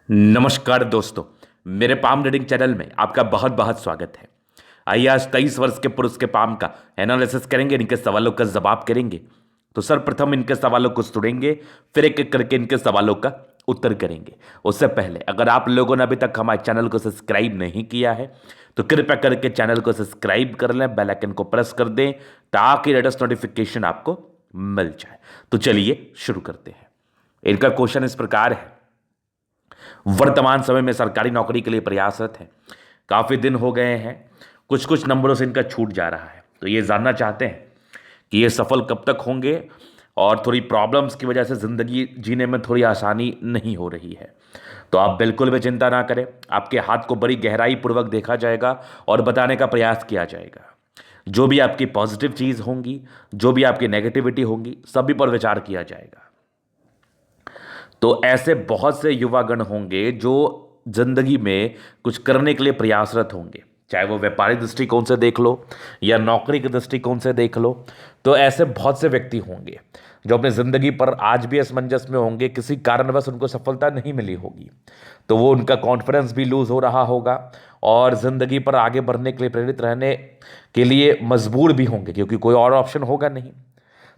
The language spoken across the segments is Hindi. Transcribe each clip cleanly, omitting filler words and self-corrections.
नमस्कार दोस्तों। मेरे पाम रीडिंग चैनल में आपका बहुत बहुत स्वागत है। आइए आज 23 वर्ष के पुरुष के पाम का एनालिसिस करेंगे, इनके सवालों का जवाब करेंगे। तो सर्वप्रथम इनके सवालों को सुनेंगे, फिर एक एक करके इनके सवालों का उत्तर करेंगे। उससे पहले अगर आप लोगों ने अभी तक हमारे चैनल को सब्सक्राइब नहीं किया है तो कृपया करके चैनल को सब्सक्राइब कर लें, बेल आइकन को प्रेस कर दें ताकि लेटेस्ट नोटिफिकेशन आपको मिल जाए। तो चलिए शुरू करते हैं। इनका क्वेश्चन इस प्रकार है, वर्तमान समय में सरकारी नौकरी के लिए प्रयासरत है, काफ़ी दिन हो गए हैं, कुछ कुछ नंबरों से इनका छूट जा रहा है। तो ये जानना चाहते हैं कि ये सफल कब तक होंगे और थोड़ी प्रॉब्लम्स की वजह से ज़िंदगी जीने में थोड़ी आसानी नहीं हो रही है। तो आप बिल्कुल भी चिंता ना करें, आपके हाथ को बड़ी गहराई पूर्वक देखा जाएगा और बताने का प्रयास किया जाएगा। जो भी आपकी पॉजिटिव चीज़ होंगी, जो भी आपकी नेगेटिविटी होंगी, सभी पर विचार किया जाएगा। तो ऐसे बहुत से युवागण होंगे जो जिंदगी में कुछ करने के लिए प्रयासरत होंगे, चाहे वो व्यापारिक दृष्टिकोण से देख लो या नौकरी के दृष्टिकोण से देख लो। तो ऐसे बहुत से व्यक्ति होंगे जो अपनी ज़िंदगी पर आज भी असमंजस में होंगे, किसी कारणवश उनको सफलता नहीं मिली होगी, तो वो उनका कॉन्फिडेंस भी लूज़ हो रहा होगा और ज़िंदगी पर आगे बढ़ने के लिए प्रेरित रहने के लिए मजबूर भी होंगे, क्योंकि कोई और ऑप्शन होगा नहीं।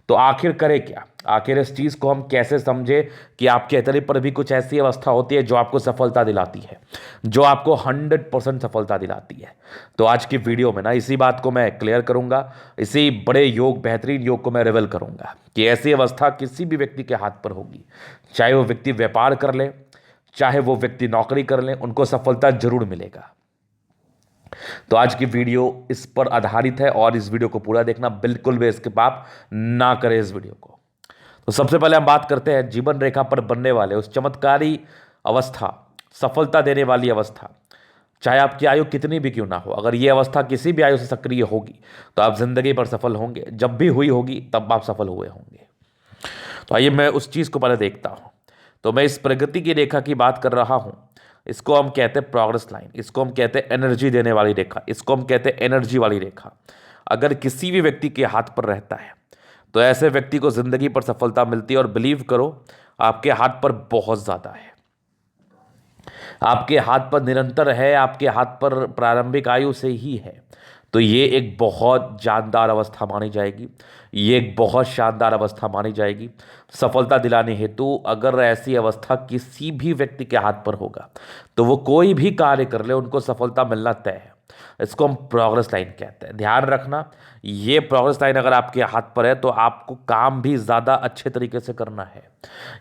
तो आखिर करें क्या? आखिर इस चीज़ को हम कैसे समझे कि आपके अतरी पर भी कुछ ऐसी अवस्था होती है जो आपको सफलता दिलाती है, जो आपको 100% सफलता दिलाती है। तो आज की वीडियो में ना इसी बात को मैं क्लियर करूंगा, इसी बड़े योग, बेहतरीन योग को मैं रिवील करूंगा कि ऐसी अवस्था किसी भी व्यक्ति के हाथ पर होगी, चाहे वो व्यक्ति व्यापार कर ले, चाहे वो व्यक्ति नौकरी कर ले, उनको सफलता जरूर मिलेगा। तो आज की वीडियो इस पर आधारित है और इस वीडियो को पूरा देखना, बिल्कुल भी स्किप आप ना करें इस वीडियो को। तो सबसे पहले हम बात करते हैं जीवन रेखा पर बनने वाले उस चमत्कारी अवस्था, सफलता देने वाली अवस्था, चाहे आपकी आयु कितनी भी क्यों ना हो। अगर ये अवस्था किसी भी आयु से सक्रिय होगी तो आप जिंदगी पर सफल होंगे। जब भी हुई होगी तब आप सफल हुए होंगे। तो आइए मैं उस चीज़ को पहले देखता हूँ। तो मैं इस प्रगति की रेखा की बात कर रहा हूँ। इसको हम कहते हैं प्रोग्रेस लाइन, इसको हम कहते हैं एनर्जी देने वाली रेखा, इसको हम कहते हैं एनर्जी वाली रेखा। अगर किसी भी व्यक्ति के हाथ पर रहता है तो ऐसे व्यक्ति को ज़िंदगी पर सफलता मिलती है। और बिलीव करो, आपके हाथ पर बहुत ज़्यादा है, आपके हाथ पर निरंतर है, आपके हाथ पर प्रारंभिक आयु से ही है। तो ये एक बहुत जानदार अवस्था मानी जाएगी, ये एक बहुत शानदार अवस्था मानी जाएगी सफलता दिलाने हेतु। अगर ऐसी अवस्था किसी भी व्यक्ति के हाथ पर होगा तो वो कोई भी कार्य कर ले, उनको सफलता मिलना तय है। इसको हम प्रोग्रेस लाइन कहते हैं। ध्यान रखना, ये प्रोग्रेस लाइन अगर आपके हाथ पर है तो आपको काम भी ज़्यादा अच्छे तरीके से करना है।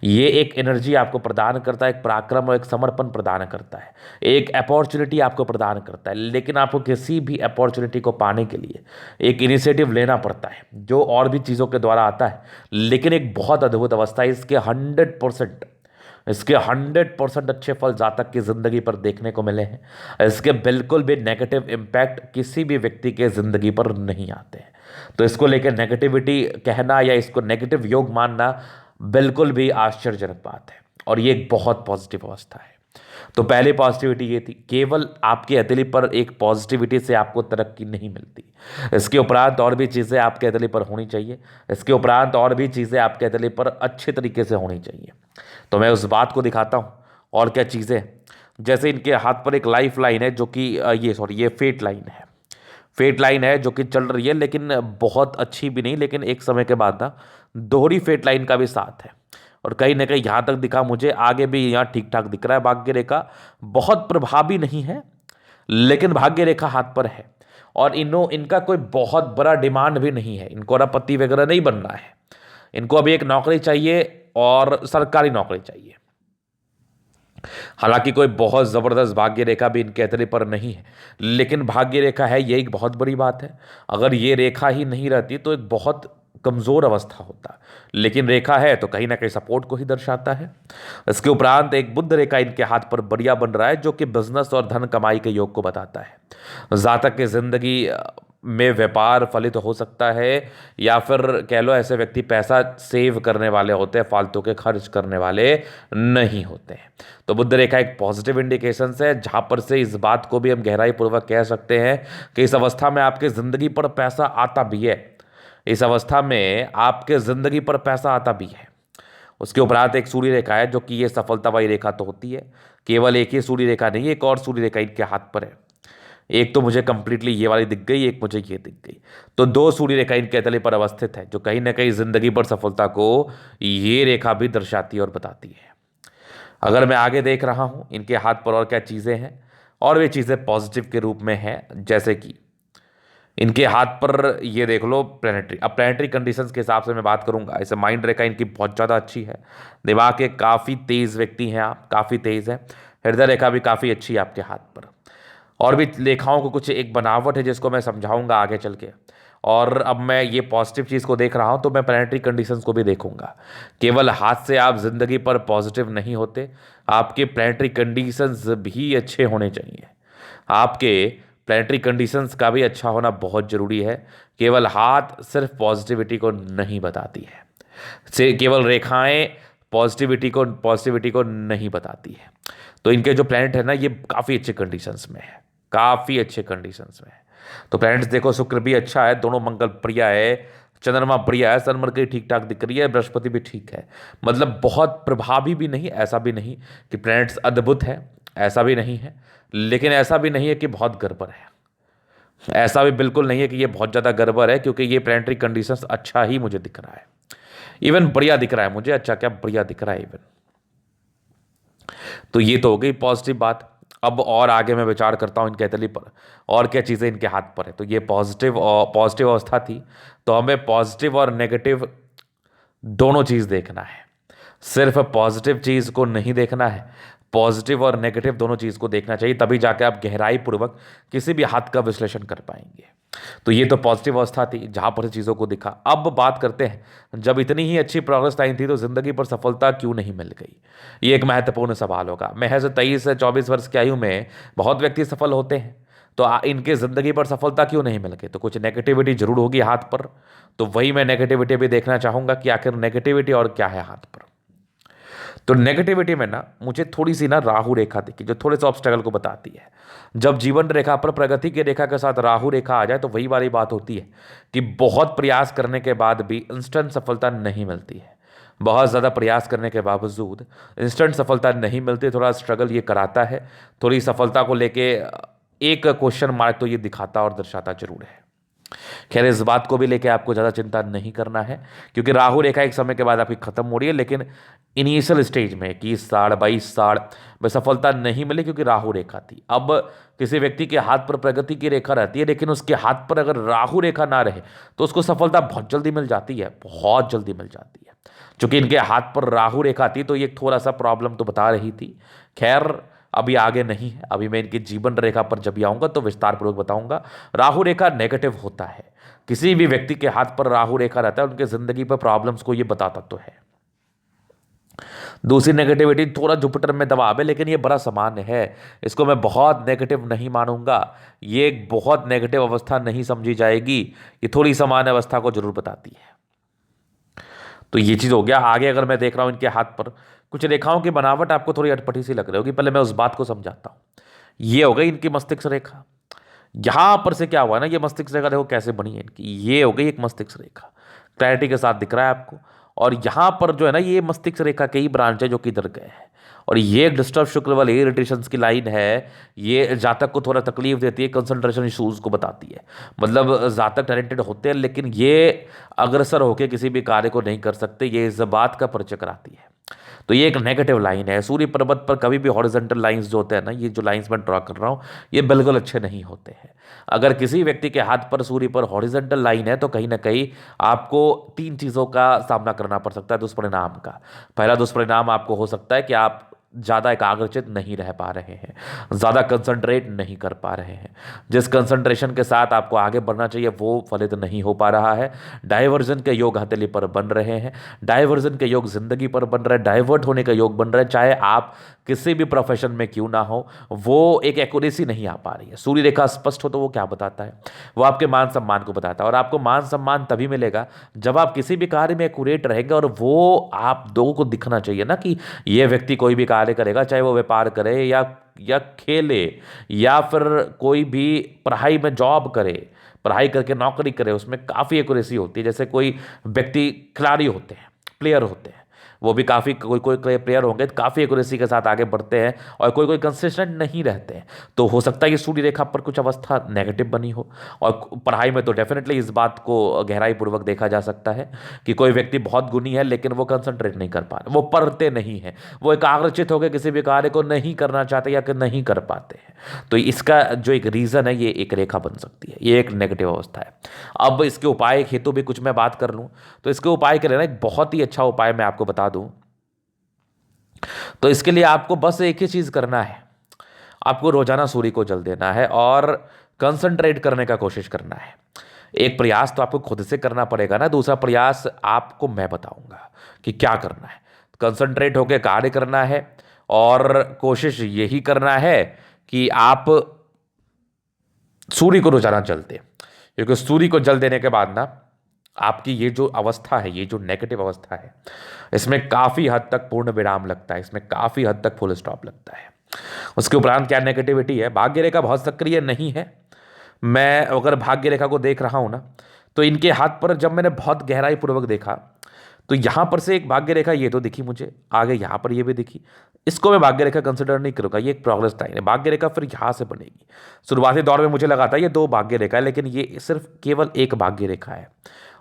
ये एक एनर्जी आपको प्रदान करता है, एक पराक्रम और एक समर्पण प्रदान करता है, एक अपॉर्चुनिटी आपको प्रदान करता है। लेकिन आपको किसी भी अपॉर्चुनिटी को पाने के लिए एक इनिशिएटिव लेना पड़ता है, जो और भी चीज़ों के द्वारा आता है। लेकिन एक बहुत अद्भुत अवस्था है, इसके 100% अच्छे फल जातक की ज़िंदगी पर देखने को मिले हैं। इसके बिल्कुल भी नेगेटिव इम्पैक्ट किसी भी व्यक्ति के ज़िंदगी पर नहीं आते हैं। तो इसको लेकर नेगेटिविटी कहना या इसको नेगेटिव योग मानना बिल्कुल भी आश्चर्यजनक बात है, और ये एक बहुत पॉजिटिव अवस्था है। तो पहली पॉजिटिविटी ये थी, केवल आपके हथेली पर एक पॉजिटिविटी से आपको तरक्की नहीं मिलती। इसके उपरांत और भी चीज़ें आपके हथेली पर होनी चाहिए, इसके उपरांत और भी चीज़ें आपके हथेली पर अच्छे तरीके से होनी चाहिए। तो मैं उस बात को दिखाता हूँ। और क्या चीज़ें, जैसे इनके हाथ पर एक लाइफ लाइन है जो कि ये फेट लाइन है, फेट लाइन है जो कि चल रही है, लेकिन बहुत अच्छी भी नहीं, लेकिन एक समय के बाद ना दोहरी फेट लाइन का भी साथ है। और कहीं ना कहीं यहाँ तक दिखा मुझे, आगे भी यहाँ ठीक ठाक दिख रहा है। भाग्य रेखा बहुत प्रभावी नहीं है, लेकिन भाग्य रेखा हाथ पर है। और इनका कोई बहुत बड़ा डिमांड भी नहीं है, इनको अरबपति वगैरह नहीं बनना है। इनको अभी एक नौकरी चाहिए और सरकारी नौकरी चाहिए। हालांकि कोई बहुत ज़बरदस्त भाग्य रेखा भी इनके हथेली पर नहीं है, लेकिन भाग्य रेखा है, ये एक बहुत बड़ी बात है। अगर ये रेखा ही नहीं रहती तो एक बहुत कमज़ोर अवस्था होता, लेकिन रेखा है तो कहीं ना कहीं सपोर्ट को ही दर्शाता है। इसके उपरांत एक बुध रेखा इनके हाथ पर बढ़िया बन रहा है, जो कि बिजनेस और धन कमाई के योग को बताता है। जातक की जिंदगी में व्यापार फलित हो सकता है, या फिर कह लो ऐसे व्यक्ति पैसा सेव करने वाले होते हैं, फालतू के खर्च करने वाले नहीं होते हैं। तो बुध रेखा एक पॉजिटिव इंडिकेशन है, जहाँ पर से इस बात को भी हम गहराई पूर्वक कह सकते हैं कि इस अवस्था में आपके ज़िंदगी पर पैसा आता भी है, इस अवस्था में आपके ज़िंदगी पर पैसा आता भी है। उसके उपरांत एक सूर्य रेखा है, जो कि ये सफलता वाली रेखा तो होती है, केवल एक ही सूर्य रेखा नहीं, एक और सूर्य रेखा इनके हाथ पर है। एक तो मुझे कंप्लीटली ये वाली दिख गई, एक मुझे ये दिख गई। तो दो सूर्य रेखा इनके तले पर अवस्थित है, जो कहीं ना कहीं जिंदगी पर सफलता को ये रेखा भी दर्शाती है और बताती है। अगर मैं आगे देख रहा हूं इनके हाथ पर और क्या चीजें हैं, और वे चीजें पॉजिटिव के रूप में हैं, जैसे कि इनके हाथ पर ये देख लो प्लानिटरी। अब प्लानिटरी कंडीशंस के हिसाब से मैं बात करूंगा, ऐसे माइंड रेखा इनकी बहुत ज़्यादा अच्छी है, दिमाग के काफ़ी तेज़ व्यक्ति हैं आप, काफ़ी तेज़ है। हृदय रेखा भी काफ़ी अच्छी है आपके हाथ पर। और भी लेखाओं को कुछ एक बनावट है जिसको मैं समझाऊंगा आगे चल के। और अब मैं ये पॉजिटिव चीज़ को देख रहा हूँ, तो मैं प्लानिटरी कंडीशंस को भी देखूंगा। केवल हाथ से आप जिंदगी पर पॉजिटिव नहीं होते, आपके प्लानिटरी कंडीशंस भी अच्छे होने चाहिए। आपके प्लानिटरी कंडीशंस का भी अच्छा होना बहुत ज़रूरी है। केवल हाथ सिर्फ पॉजिटिविटी को नहीं बताती है, से केवल रेखाएं पॉजिटिविटी को नहीं बताती है। तो इनके जो प्लैनेट है ना, ये काफ़ी अच्छे कंडीशंस में है, काफ़ी अच्छे कंडीशंस में है। तो प्लैनेट्स देखो, शुक्र भी अच्छा है, दोनों मंगल बढ़िया है, चंद्रमा बढ़िया है, सन मरकरी ठीक ठाक दिख रही है, बृहस्पति भी ठीक है। मतलब बहुत प्रभावी भी नहीं, ऐसा भी नहीं कि प्लैनेट्स अद्भुत है, ऐसा भी नहीं है। लेकिन ऐसा भी नहीं है कि बहुत गड़बड़ है, ऐसा भी बिल्कुल नहीं है कि ये बहुत ज़्यादा गड़बड़ है, क्योंकि ये प्लानिटरी कंडीशंस अच्छा ही मुझे दिख रहा है, इवन बढ़िया दिख रहा है मुझे। अच्छा क्या बढ़िया दिख रहा है इवन। तो ये तो हो गई पॉजिटिव बात। अब और आगे मैं विचार करता हूँ इनके तली पर और क्या चीज़ें इनके हाथ पर है। तो ये पॉजिटिव अवस्था थी, तो हमें पॉजिटिव और नेगेटिव दोनों चीज़ देखना है। सिर्फ पॉजिटिव चीज़ को नहीं देखना है, पॉजिटिव और नेगेटिव दोनों चीज़ को देखना चाहिए, तभी जाके आप गहराई पूर्वक किसी भी हाथ का विश्लेषण कर पाएंगे। तो ये तो पॉजिटिव अवस्था थी जहाँ पर चीज़ों को दिखा। अब बात करते हैं, जब इतनी ही अच्छी प्रोग्रेस लाइन थी तो ज़िंदगी पर सफलता क्यों नहीं मिल गई? ये एक महत्वपूर्ण सवाल होगा। महज 23 से 24 वर्ष की आयु में बहुत व्यक्ति सफल होते हैं, तो इनके ज़िंदगी पर सफलता क्यों नहीं मिल गई? तो कुछ नेगेटिविटी जरूर होगी हाथ पर। तो वही मैं नेगेटिविटी भी देखना चाहूँगा कि आखिर नेगेटिविटी और क्या है हाथ पर। तो नेगेटिविटी में ना मुझे थोड़ी सी ना राहु रेखा दिखी, जो थोड़े से ऑब्स्टेकल को बताती है। जब जीवन रेखा पर प्रगति की रेखा के साथ राहु रेखा आ जाए तो वही वाली बात होती है कि बहुत प्रयास करने के बाद भी इंस्टेंट सफलता नहीं मिलती है। बहुत ज़्यादा प्रयास करने के बावजूद इंस्टेंट सफलता नहीं मिलती, थोड़ा स्ट्रगल ये कराता है। थोड़ी सफलता को लेके एक क्वेश्चन मार्क तो ये दिखाता और दर्शाता जरूर है। खैर, इस बात को भी लेके आपको ज़्यादा चिंता नहीं करना है, क्योंकि राहु रेखा एक समय के बाद आपकी खत्म हो रही है। लेकिन इनिशियल स्टेज में 21 साल 22 साल में सफलता नहीं मिली, क्योंकि राहु रेखा थी। अब किसी व्यक्ति के हाथ पर प्रगति की रेखा रहती है, लेकिन उसके हाथ पर अगर राहु रेखा ना रहे तो उसको सफलता बहुत जल्दी मिल जाती है, बहुत जल्दी मिल जाती है। चूंकि इनके हाथ पर राहु रेखा थी तो ये थोड़ा सा प्रॉब्लम तो बता रही थी। खैर, अभी आगे नहीं है, अभी मैं इनकी जीवन रेखा पर जब भी आऊंगा तो विस्तार पूर्वक बताऊंगा। राहु रेखा नेगेटिव होता है, किसी भी व्यक्ति के हाथ पर राहु रेखा रहता है उनके जिंदगी पर प्रॉब्लम्स को ये बताता तो है। दूसरी नेगेटिविटी, थोड़ा जुपिटर में दबाव है, लेकिन ये बड़ा सामान्य है, इसको मैं बहुत नेगेटिव नहीं मानूंगा। ये एक बहुत नेगेटिव अवस्था नहीं समझी जाएगी, ये थोड़ी सामान्य अवस्था को जरूर बताती है। तो ये चीज़ हो गया। आगे अगर मैं देख रहा हूँ इनके हाथ पर कुछ रेखाओं की बनावट आपको थोड़ी अटपटी सी लग रही होगी, पहले मैं उस बात को समझाता हूँ। ये हो गई इनकी मस्तिष्क रेखा। यहां पर से क्या हुआ ना, ये मस्तिष्क रेखा देखो कैसे बनी है इनकी। ये हो गई एक मस्तिष्क रेखा, क्लैरिटी के साथ दिख रहा है आपको। और यहां पर जो है ना, ये मस्तिष्क रेखा के ही ब्रांच है जो कि इधर गए हैं। और ये एक डिस्टर्ब शुक्र वाली इरिटेशंस की लाइन है। ये जातक को थोड़ा तकलीफ देती है, कंसंट्रेशन इशूज को बताती है। मतलब जातक टैलेंटेड होते हैं, लेकिन ये अग्रसर होकर किसी भी कार्य को नहीं कर सकते, ये इस बात का परिचय कराती है। तो ये एक नेगेटिव लाइन है। सूर्य पर्वत पर कभी भी हॉरिजॉन्टल लाइंस जो होते हैं ना, ये जो लाइंस मैं ड्रॉ कर रहा हूँ, ये बिल्कुल अच्छे नहीं होते हैं। अगर किसी व्यक्ति के हाथ पर सूर्य पर हॉरिजॉन्टल लाइन है तो कहीं ना कहीं आपको तीन चीज़ों का सामना करना पड़ सकता है दुष्परिणाम का। पहला दुष्परिणाम आपको हो सकता है कि आप ज़्यादा एकाग्रचित नहीं रह पा रहे हैं, ज़्यादा कंसंट्रेट नहीं कर पा रहे हैं। जिस कंसंट्रेशन के साथ आपको आगे बढ़ना चाहिए वो फलित नहीं हो पा रहा है। डाइवर्जन के योग हथेली पर बन रहे हैं, डाइवर्जन के योग जिंदगी पर बन रहे हैं, डाइवर्ट होने का योग बन रहा है। चाहे आप किसी भी प्रोफेशन में क्यों ना हो, वो एक एक्यूरेसी नहीं आ पा रही है। सूर्य रेखा स्पष्ट हो तो वो क्या बताता है? वो आपके मान सम्मान को बताता है। और आपको मान सम्मान तभी मिलेगा जब आप किसी भी कार्य में एक्यूरेट रहेंगे, और वो आप लोगों को दिखना चाहिए ना कि ये व्यक्ति कोई भी कार्य करेगा, चाहे वो व्यापार करे या खेले, या फिर कोई भी पढ़ाई में जॉब करे, पढ़ाई करके नौकरी करे, उसमें काफ़ी एक्यूरेसी होती है। जैसे कोई व्यक्ति खिलाड़ी होते हैं, प्लेयर होते हैं, वो भी काफ़ी कोई कोई प्लेयर होंगे तो काफ़ी एक्यूरेसी के साथ आगे बढ़ते हैं, और कोई कोई कंसिस्टेंट नहीं रहते हैं। तो हो सकता है ये सूर्य रेखा पर कुछ अवस्था नेगेटिव बनी हो। और पढ़ाई में तो डेफिनेटली इस बात को गहराई पूर्वक देखा जा सकता है कि कोई व्यक्ति बहुत गुणी है लेकिन वो कंसंट्रेट नहीं कर पा रहे, वो पढ़ते नहीं है, वो एकाग्रचित होकर किसी भी कार्य को नहीं करना चाहते या कि नहीं कर पाते हैं। तो इसका जो एक रीज़न है, ये एक रेखा बन सकती है, ये एक नेगेटिव अवस्था है। अब इसके उपाय हेतु भी कुछ मैं बात कर लूँ, तो इसके उपाय के लिए ना एक बहुत ही अच्छा उपाय मैं आपको बता दूं। तो इसके लिए आपको बस एक ही चीज़ करना है, आपको रोजाना सूर्य को जल देना है और कंसंट्रेट करने का कोशिश करना है। एक प्रयास तो आपको खुद से करना पड़ेगा ना, दूसरा प्रयास आपको मैं बताऊंगा कि क्या करना है। कंसंट्रेट होकर कार्य करना है और कोशिश यही करना है कि आप सूर्य को रोजाना जल दें, क्योंकि सूर्य को जल देने के बाद ना आपकी ये जो अवस्था है, ये जो नेगेटिव अवस्था है, इसमें काफ़ी हद तक पूर्ण विराम लगता है, इसमें काफ़ी हद तक फुल स्टॉप लगता है। उसके उपरांत क्या नेगेटिविटी है, भाग्य रेखा बहुत सक्रिय नहीं है। मैं अगर भाग्य रेखा को देख रहा हूं ना, तो इनके हाथ पर जब मैंने बहुत गहराई पूर्वक देखा, तो यहां पर से एक भाग्य रेखा ये तो दिखी मुझे, आगे यहां पर ये भी दिखी। इसको मैं भाग्य रेखा कंसिडर नहीं करूंगा, ये एक प्रोग्रेस लाइन है। भाग्य रेखा फिर यहां से बनेगी। शुरुआती दौर में मुझे लगा था ये दो भाग्य रेखा है, लेकिन ये सिर्फ केवल एक भाग्य रेखा है।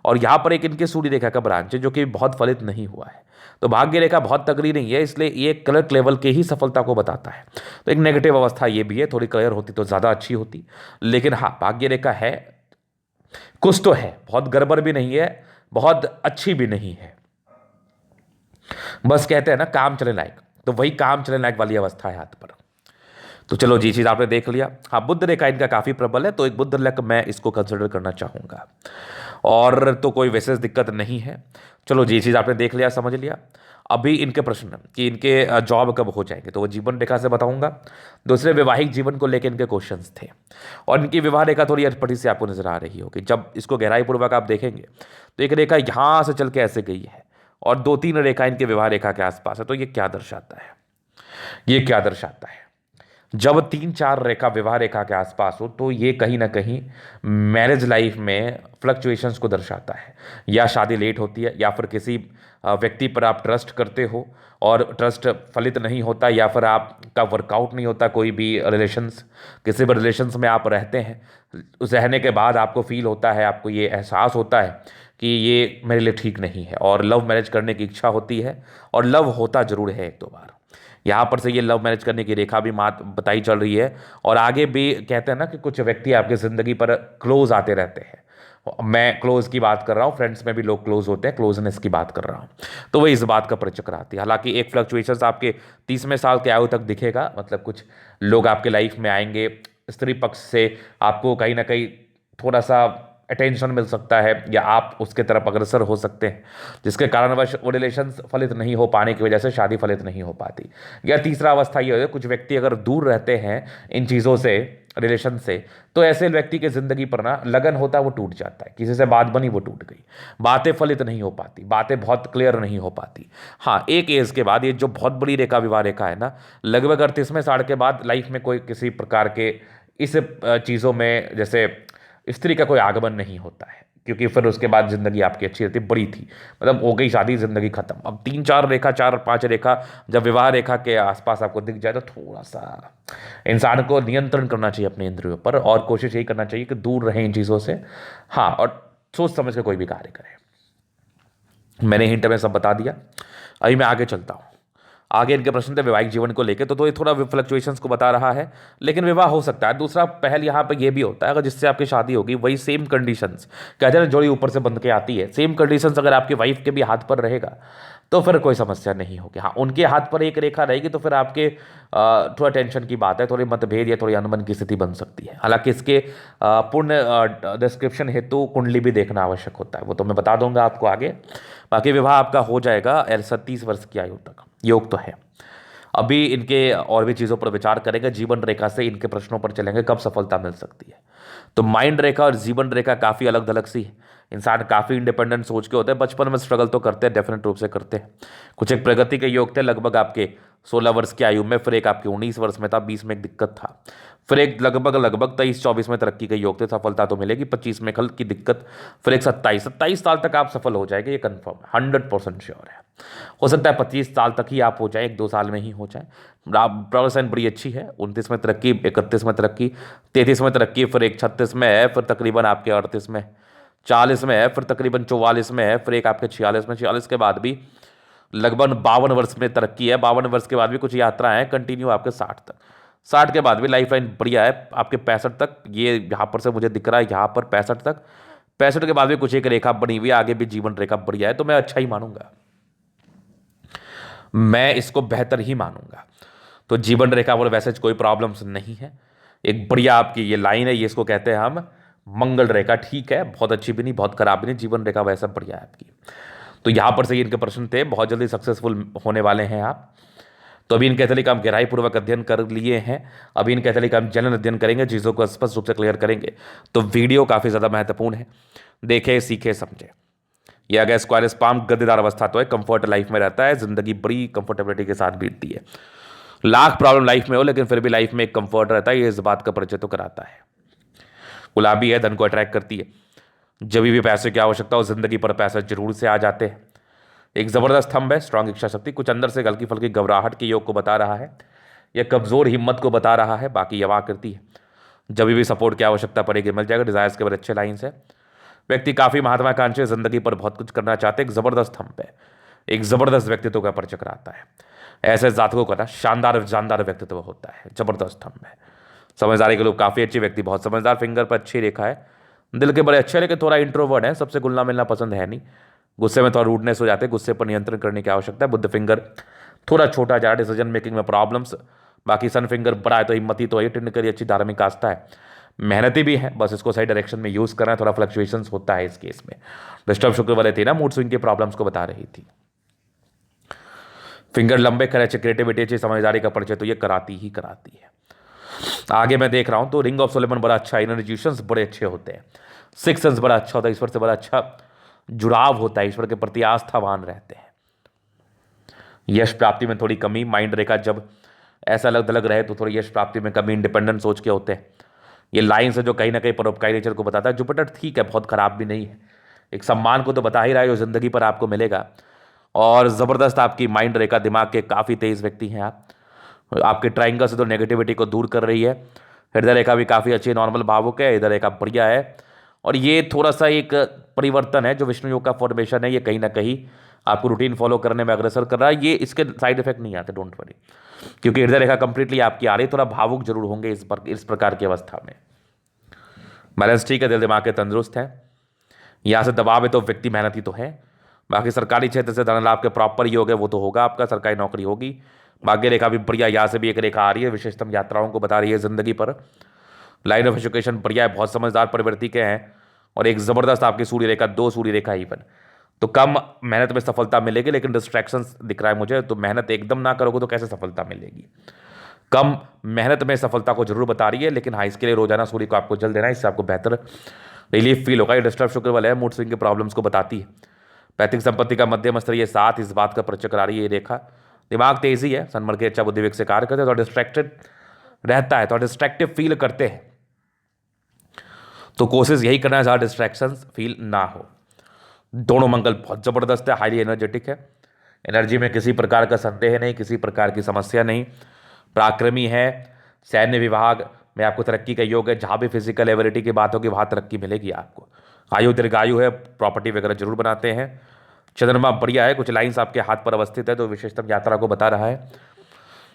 और यहां पर एक इनके सूर्य रेखा का ब्रांच है जो कि बहुत फलित नहीं हुआ है। तो भाग्य रेखा बहुत तगड़ी नहीं है, इसलिए ये क्लर्क लेवल के ही सफलता को बताता है। तो एक नेगेटिव अवस्था ये भी है, थोड़ी क्लियर होती तो ज़्यादा अच्छी होती। लेकिन हाँ, भाग्य रेखा है, कुछ तो है, बहुत गड़बड़ भी नहीं है, बहुत अच्छी भी नहीं है। बस कहते हैं ना काम चले लायक, तो वही काम चले लायक वाली अवस्था है हाथ पर। तो चलो जी, चीज़ आपने देख लिया। हाँ, बुध रेखा इनका काफ़ी प्रबल है, तो एक बुध रेखा मैं इसको कंसिडर करना चाहूँगा, और तो कोई विशेष दिक्कत नहीं है। चलो जी, चीज़ आपने देख लिया, समझ लिया। अभी इनके प्रश्न कि इनके जॉब कब हो जाएंगे, तो वो जीवन रेखा से बताऊंगा। दूसरे वैवाहिक जीवन को लेकर इनके क्वेश्चंस थे, और इनकी विवाह रेखा थोड़ी अटपटी से आपको नजर आ रही होगी। जब इसको गहराई पूर्वक आप देखेंगे तो एक रेखा यहाँ से चल के ऐसे गई है, और दो तीन रेखा इनके विवाह रेखा के आसपास है। तो ये क्या दर्शाता है, ये क्या दर्शाता है, जब तीन चार रेखा विवाह रेखा के आसपास हो तो ये कहीं ना कहीं मैरिज लाइफ में फ्लक्चुएशंस को दर्शाता है। या शादी लेट होती है, या फिर किसी व्यक्ति पर आप ट्रस्ट करते हो और ट्रस्ट फलित नहीं होता, या फिर आपका वर्कआउट नहीं होता कोई भी रिलेशंस, किसी भी रिलेशंस में आप रहते हैं, उस रहने के बाद आपको फील होता है, आपको ये एहसास होता है कि ये मेरे लिए ठीक नहीं है, और लव मैरिज करने की इच्छा होती है, और लव होता जरूर है एक दो बार। यहाँ पर से ये लव मैरिज करने की रेखा भी मात बताई चल रही है, और आगे भी कहते हैं ना कि कुछ व्यक्ति आपकी ज़िंदगी पर क्लोज आते रहते हैं। मैं क्लोज की बात कर रहा हूँ, फ्रेंड्स में भी लोग क्लोज होते हैं, क्लोजनेस की बात कर रहा हूँ। तो वही इस बात का परिचय कराती है। हालांकि एक फ्लक्चुएशंस आपके 30वें साल के आयु तक दिखेगा, मतलब कुछ लोग आपके लाइफ में आएंगे, स्त्री पक्ष से आपको कहीं ना कहीं थोड़ा सा अटेंशन मिल सकता है, या आप उसके तरफ अग्रसर हो सकते हैं, जिसके कारणवश वो रिलेशंस फलित नहीं हो पाने की वजह से शादी फलित नहीं हो पाती। या तीसरा अवस्था ये है, कुछ व्यक्ति अगर दूर रहते हैं इन चीज़ों से, रिलेशन से, तो ऐसे व्यक्ति के ज़िंदगी पर ना लगन होता है, वो टूट जाता है। किसी से बात बनी, वो टूट गई, बातें फलित नहीं हो पाती, बातें बहुत क्लियर नहीं हो पाती। हाँ, एक एज के बाद ये जो बहुत बड़ी रेखा विवाह रेखा है ना, लगभग 38वें साल के बाद लाइफ में कोई किसी प्रकार के इस चीज़ों में, जैसे स्त्री का कोई आगमन नहीं होता है, क्योंकि फिर उसके बाद ज़िंदगी आपकी अच्छी रहती, बड़ी थी, मतलब हो गई शादी, ज़िंदगी खत्म। अब तीन चार रेखा, चार पांच रेखा जब विवाह रेखा के आसपास आपको दिख जाए, तो थोड़ा सा इंसान को नियंत्रण करना चाहिए अपने इंद्रियों पर, और कोशिश यही करना चाहिए कि दूर रहें इन चीज़ों से। हाँ, और सोच समझ के कोई भी कार्य करें। मैंने हिंट में सब बता दिया, अभी मैं आगे चलता हूँ। आगे इनके प्रश्न थे वैवाहिक जीवन को लेकर, तो ये थोड़ा फ्लक्चुएशंस को बता रहा है, लेकिन विवाह हो सकता है। दूसरा पहल यहाँ पे ये भी होता है, अगर जिससे आपकी शादी होगी वही सेम कंडीशंस, कहते हैं ना जोड़ी ऊपर से बंध के आती है, सेम कंडीशंस अगर आपकी वाइफ के भी हाथ पर रहेगा तो फिर कोई समस्या नहीं होगी। हाँ, उनके हाथ पर एक रेखा रहेगी तो फिर आपके थोड़ा टेंशन की बात है, थोड़ी मतभेद या थोड़ी अनबन की स्थिति बन सकती है। हालांकि इसके पूर्ण डिस्क्रिप्शन हेतु कुंडली भी देखना आवश्यक होता है, वो तो मैं बता दूंगा आपको आगे। बाकी विवाह आपका हो जाएगा 37 वर्ष की आयु तक, योग तो है। अभी इनके और भी चीज़ों पर विचार करेंगे, जीवन रेखा से इनके प्रश्नों पर चलेंगे, कब सफलता मिल सकती है। तो माइंड रेखा और जीवन रेखा काफ़ी अलग थलग सी है। इंसान काफ़ी इंडिपेंडेंट सोच के होते हैं, बचपन में स्ट्रगल तो करते हैं, डेफिनेट रूप से करते हैं। कुछ एक प्रगति के योग थे लगभग आपके 16 वर्ष की आयु में, फिर एक आपके 19 वर्ष में था, 20 में एक दिक्कत था, फिर एक लगभग 23-24 में तरक्की के योग थे, सफलता तो मिलेगी, 25 में हल्की दिक्कत, फिर एक 27 साल तक आप सफल हो जाएंगे, ये कन्फर्म 100% श्योर है। हो सकता है 25 साल तक ही आप हो जाए, 1-2 साल में ही हो जाए। प्रोग्रेशन बड़ी अच्छी है, 29 में तरक्की, 31 में तरक्की, 33 में तरक्की, फिर एक 36 में है, फिर तकरीबन आपके 38 में, 40 में है, फिर तकरीबन 44 में है, फिर एक आपके 46 में, 46 के बाद भी लगभग 52 वर्ष में तरक्की है, 52 वर्ष के बाद भी कुछ यात्राएं हैं कंटिन्यू आपके 60 तक, 60 के बाद भी लाइफ लाइन बढ़िया है आपके 65 तक। ये यहाँ पर से मुझे दिख रहा है, यहाँ पर 65 तक, 65 के बाद भी कुछ एक रेखा बनी हुई है, आगे भी जीवन रेखा बढ़िया है, तो मैं अच्छा ही मानूंगा, मैं इसको बेहतर ही मानूंगा। तो जीवन रेखा पर वैसे कोई प्रॉब्लम्स नहीं है, एक बढ़िया आपकी ये लाइन है, ये इसको कहते हैं हम मंगल रेखा। ठीक है, बहुत अच्छी भी नहीं, बहुत खराब भी नहीं, जीवन रेखा वैसा बढ़िया है आपकी। तो यहां पर से ये इनके प्रश्न थे, बहुत जल्दी सक्सेसफुल होने वाले हैं आप। तो अभी इनके एथलिक हम गहराई पूर्वक अध्ययन कर लिए हैं, अभी इनके एथलिक हम जनरल अध्ययन करेंगे, चीज़ों को स्पष्ट रूप से क्लियर करेंगे। तो वीडियो काफ़ी ज़्यादा महत्वपूर्ण है, देखे सीखे समझे। ये अगर स्क्वायर स्पाम गद्देदार अवस्था तो है, कंफर्ट लाइफ में रहता है, जिंदगी बड़ी कंफर्टेबिलिटी के साथ बीतती है, लाख प्रॉब्लम लाइफ में हो लेकिन फिर भी लाइफ में एक कंफर्ट रहता है, ये इस बात का परिचय तो कराता है। गुलाबी है, धन को अट्रैक्ट करती है, जब भी पैसे की आवश्यकता हो जिंदगी पर पैसे जरूर से आ जाते हैं। एक जबरदस्त स्तंभ है, स्ट्रांग इच्छा शक्ति, कुछ अंदर से हल्की फुल्की घबराहट के योग को बता रहा है, यह कमजोर हिम्मत को बता रहा है, बाकी यवा करती है, जब भी सपोर्ट की आवश्यकता पड़ेगी मिल जाएगा। डिजायर्स के बड़े अच्छे लाइन्स है, व्यक्ति काफी महत्वाकांक्षी, जिंदगी पर बहुत कुछ करना चाहते हैं, एक जबरदस्त स्तंभ है, एक जबरदस्त व्यक्तित्व का परिचय कराता है। ऐसे जातकों का ना शानदार शानदार व्यक्तित्व होता है, जबरदस्त स्तंभ है। समझदारी के लोग काफी अच्छे व्यक्ति, बहुत समझदार, फिंगर पर अच्छी रेखा है, दिल के बड़े अच्छे, लेकिन थोड़ा इंट्रोवर्ट है, सबसे घुलना मिलना पसंद है नहीं, गुस्से में थोड़ा रूडनेस हो जाते हैं, गुस्से पर नियंत्रण करने की आवश्यकता है। बुद्ध फिंगर थोड़ा छोटा जा, डिसीजन मेकिंग में प्रॉब्लम्स, बाकी सन फिंगर बड़ा है तो हिम्मती तो है, टिंड करी अच्छी धार्मिक आस्था है, मेहनती भी है, बस इसको सही डायरेक्शन में यूज करना है, थोड़ा फ्लक्चुएशंस होता है इस केस में। डिस्टर्ब शुक्र वाले थे ना, मूड स्विंग की प्रॉब्लम्स को बता रही थी। फिंगर लंबे करे, अच्छे क्रिएटिविटी, अच्छी समझदारी का परिचय तो ये कराती ही कराती है। आगे मैं देख रहा हूं तो रिंग ऑफ सोलेमन बड़ा अच्छा, इनर्जिशंस बड़े अच्छे होते हैं, सिक्स सेंस बड़ा अच्छा होता है, ईश्वर से बड़ा अच्छा जुड़ाव होता है, ईश्वर के प्रति आस्थावान रहते हैं। यश प्राप्ति में थोड़ी कमी, माइंड रेखा जब ऐसा अलग अलग रहे तो थोड़ी यश प्राप्ति में कमी, इंडिपेंडेंट सोच के होते हैं। ये लाइन से जो कहीं ना कहीं परोपकारी नेचर को बताता है। जुपिटर ठीक है, बहुत खराब भी नहीं है, एक सम्मान को तो बता ही रहा है जो जिंदगी पर आपको मिलेगा। और जबरदस्त आपकी माइंड रेखा, दिमाग के काफी तेज व्यक्ति हैं आप, आपके ट्राइंगल से तो नेगेटिविटी को दूर कर रही है। हृदय रेखा भी काफी अच्छी, नॉर्मल भावुक है, हृदय रेखा बढ़िया है। और ये थोड़ा सा एक परिवर्तन है जो विष्णु योग का फॉर्मेशन है, ये कहीं ना कहीं आपको रूटीन फॉलो करने में अग्रसर कर रहा है। ये इसके साइड इफेक्ट नहीं आते, डोंट वरी, क्योंकि हृदय रेखा कंप्लीटली आपकी आ रही है। थोड़ा भावुक जरूर होंगे इस प्रकार की अवस्था में। बैलेंस ठीक है, दिल दिमाग के तंदुरुस्त है। यहाँ से दबाव है तो व्यक्ति मेहनती तो है। बाकी सरकारी क्षेत्र से धन लाभ के प्रॉपर योग है, वो तो होगा, आपका सरकारी नौकरी होगी। भाग्य रेखा भी बढ़िया, यहाँ से भी एक रेखा आ रही है, विशेषतम यात्राओं को बता रही है जिंदगी पर। लाइन ऑफ एजुकेशन बढ़िया है, बहुत समझदार प्रवृत्ति के हैं। और एक जबरदस्त आपकी सूर्य रेखा, 2 सूर्य रेखा इवन, तो कम मेहनत में सफलता मिलेगी, लेकिन डिस्ट्रैक्शंस दिख रहा है मुझे, तो मेहनत एकदम ना करोगे तो कैसे सफलता मिलेगी। कम मेहनत में सफलता को जरूर बता रही है, लेकिन हाँ इसके लिए रोजाना सूर्य को आपको जल देना है, इससे आपको बेहतर रिलीफ फील होगा। ये डिस्टर्ब शुक्र वाले है, मूड स्विंग के प्रॉब्लम्स को बताती है। पैतृक संपत्ति का मध्यम स्तरीय 7 इस बात का परिचय करा रही है ये रेखा। दिमाग तेजी है, सनमर के अच्छा बुद्धि विवेक से कार्य करते हैं, तो डिस्ट्रैक्टेड रहता है, तो डिस्ट्रैक्टिव फील करते हैं, तो कोशिश यही करना है जहां डिस्ट्रैक्शंस फील ना हो। दोनों मंगल बहुत जबरदस्त है, हाईली एनर्जेटिक है, एनर्जी में किसी प्रकार का संदेह नहीं, किसी प्रकार की समस्या नहीं, पराक्रमी है। सैन्य विभाग में आपको तरक्की का योग है, जहां भी फिजिकल एबिलिटी की बात होगी वहां तरक्की मिलेगी आपको। आयु दीर्घायु है, प्रॉपर्टी वगैरह जरूर बनाते हैं। चंद्रमा बढ़िया है, कुछ लाइंस आपके हाथ पर अवस्थित है, तो विशेषतम यात्रा को बता रहा है।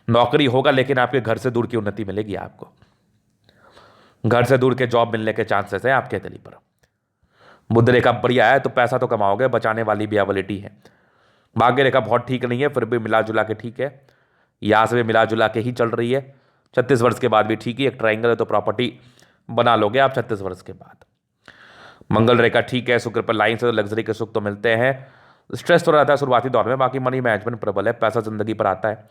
नौकरी होगा लेकिन आपके घर से दूर की उन्नति मिलेगी आपको, घर से दूर के जॉब मिलने के चांसेस है आपके तली पर। बुध रेखा बढ़िया है, तो पैसा तो कमाओगे, बचाने वाली भी एबिलिटी है। भाग्य रेखा बहुत ठीक नहीं है, फिर भी मिला जुला के ठीक है, यहाँ से भी मिला जुला के ही चल रही है। 36 वर्ष के बाद भी ठीक ही, एक ट्राइंगल है तो प्रॉपर्टी बना लोगे आप 36 वर्ष के बाद। मंगल रेखा ठीक है, शुक्र पर लाइन से तो लग्जरी के सुख तो मिलते हैं। स्ट्रेस तो रहता है शुरुआती दौर में, बाकी मनी मैनेजमेंट प्रबल है, पैसा जिंदगी पर आता है।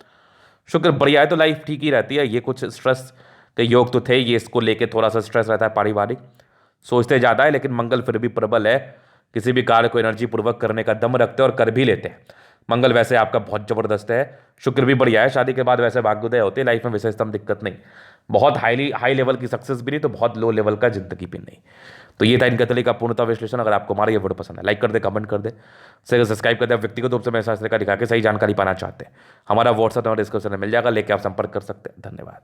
शुक्र बढ़िया है तो लाइफ ठीक ही रहती है। ये कुछ स्ट्रेस के योग तो थे, ये इसको लेके थोड़ा सा स्ट्रेस रहता है पारिवारिक, सोचते ज़्यादा है, लेकिन मंगल फिर भी प्रबल है, किसी भी कार्य को एनर्जी पूर्वक करने का दम रखते हैं और कर भी लेते हैं। मंगल वैसे आपका बहुत जबरदस्त है, शुक्र भी बढ़िया है, शादी के बाद वैसे भाग्योदय होते हैं, लाइफ में विशेषतम दिक्कत नहीं, बहुत हाई लेवल की सक्सेस भी नहीं तो बहुत लो लेवल का जिंदगी भी नहीं। तो ये था इनका तरीके का पूर्णतः विश्लेषण। अगर आपको हमारा ये वीडियो पसंद है, लाइक कर दे, कमेंट कर दे, सब्सक्राइब कर दे। आप व्यक्तिगत रूप से मेरे साथ दिखा के सही जानकारी पाना चाहते हैं, हमारा व्हाट्सएप नंबर डिस्क्रिप्शन में मिल जाएगा, लेके आप संपर्क कर सकते हैं। धन्यवाद।